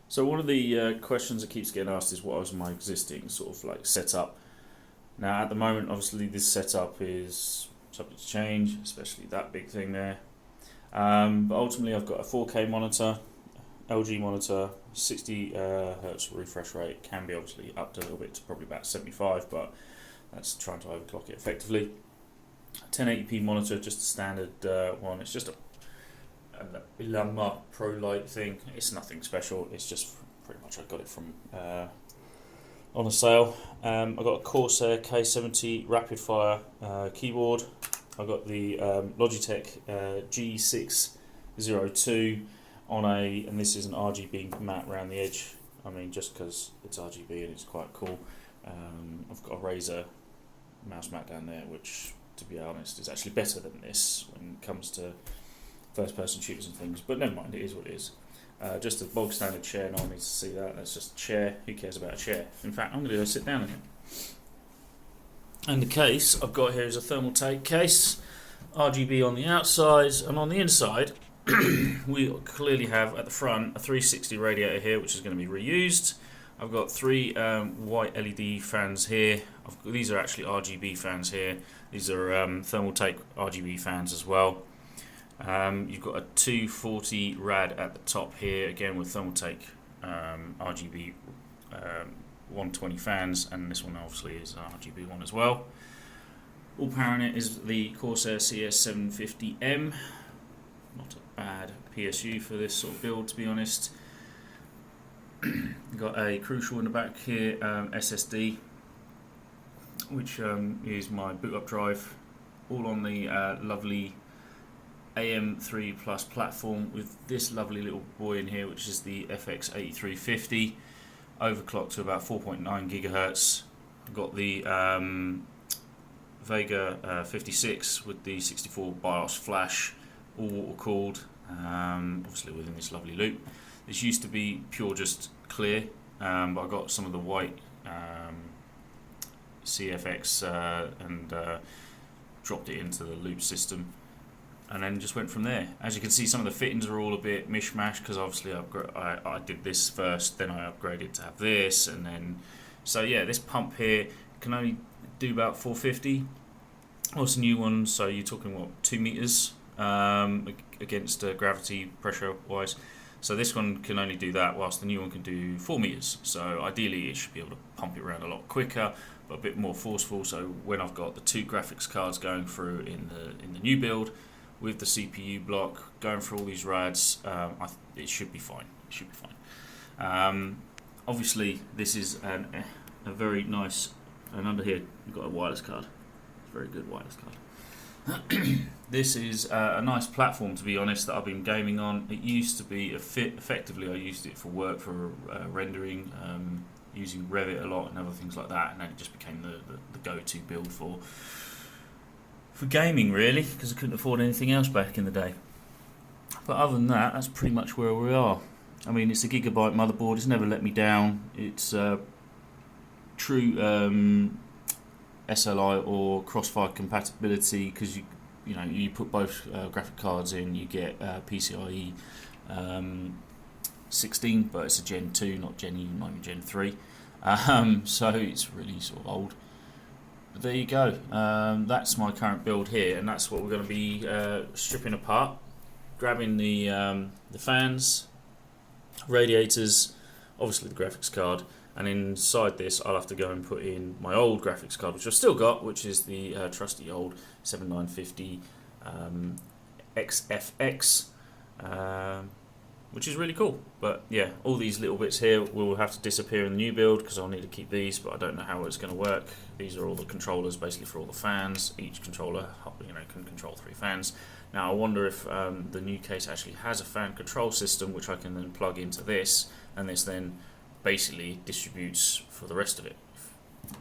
So one of the questions that keeps getting asked is what was my existing sort of like setup. Now at the moment, obviously this setup is subject to change, especially that big thing there. But ultimately I've got a 4K monitor, LG monitor, 60 hertz refresh rate, can be obviously up to a little bit to probably about 75, but that's trying to overclock it effectively. 1080p monitor, just a standard one. It's just a Lama Pro Light thing. It's nothing special. It's just pretty much I got it from on a sale. I got a Corsair K70 Rapid Fire keyboard. I got the Logitech G602 on and this is an RGB mat around the edge. I mean, just because it's RGB and it's quite cool. I've got a Razer mouse mat down there, which, to be honest, is actually better than this when it comes to first-person shooters and things. But never mind, it is what it is. Just a bog standard chair. No one needs to see that. That's just a chair. Who cares about a chair? In fact, I'm going to go sit down in it. And the case I've got here is a thermal tape case, RGB on the outside, and on the inside we clearly have at the front a 360 radiator here, which is going to be reused. I've got three white LED fans here. These are actually RGB fans here. These are thermal tape RGB fans as well. You've got a 240 rad at the top here, again with thermal tape RGB 120 fans, and this one obviously is an RGB one as well. All powering it is the Corsair CS750M. Not a bad PSU for this sort of build, to be honest. Got a Crucial in the back here, SSD, which is my boot up drive, all on the lovely AM3 Plus platform with this lovely little boy in here, which is the FX8350, overclocked to about 4.9 gigahertz. I've got the Vega 56 with the 64 BIOS flash, all water cooled, obviously within this lovely loop. This used to be pure just clear, but I got some of the white CFX and dropped it into the loop system, and then just went from there. As you can see, some of the fittings are all a bit mishmash because obviously I did this first, then I upgraded to have this, and then so yeah, this pump here can only do about 450. What's the new one? So you're talking what, 2 meters against gravity pressure wise. So this one can only do that, whilst the new one can do 4 meters. So ideally, it should be able to pump it around a lot quicker, but a bit more forceful. So when I've got the 2 graphics cards going through in the new build, with the CPU block going through all these rads, it should be fine. It should be fine. Obviously, this is a very nice, and under here you've got a wireless card. It's a very good wireless card. This is a nice platform, to be honest, that I've been gaming on. It used to be effectively I used it for work, for rendering, using Revit a lot and other things like that, and then it just became the go-to build for gaming, really, because I couldn't afford anything else back in the day. But other than that, that's pretty much where we are. I mean, it's a gigabyte motherboard. It's never let me down. It's true SLI or Crossfire compatibility, because you put both graphic cards in, you get PCIe 16, but it's a Gen 2, not Gen E, not even Gen 3. So it's really sort of old. But there you go. That's my current build here, and that's what we're going to be stripping apart, grabbing the fans, radiators, obviously the graphics card. And inside this, I'll have to go and put in my old graphics card, which I've still got, which is the trusty old 7950 XFX, which is really cool. But yeah, all these little bits here will have to disappear in the new build because I'll need to keep these, but I don't know how it's going to work. These are all the controllers, basically, for all the fans. Each controller, can control 3 fans. Now I wonder if the new case actually has a fan control system, which I can then plug into this, and this then basically distributes for the rest of it,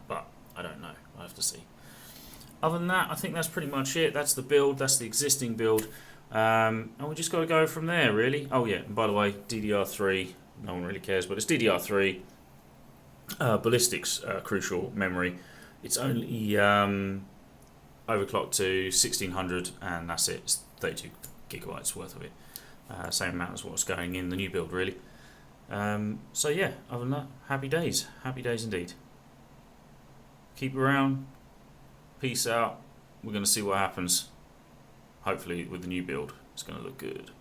but I don't know. I have to see. Other than that, I think that's pretty much it. That's the build. That's the existing build, and we just got to go from there, really. Oh yeah, and by the way, DDR3. No one really cares, but it's DDR3 ballistics crucial memory. It's only overclocked to 1600, and that's it. It's 32 gigabytes worth of it. Same amount as what's going in the new build, really. So yeah, other than that, happy days indeed. Keep around, peace out. We're going to see what happens. Hopefully with the new build, it's going to look good.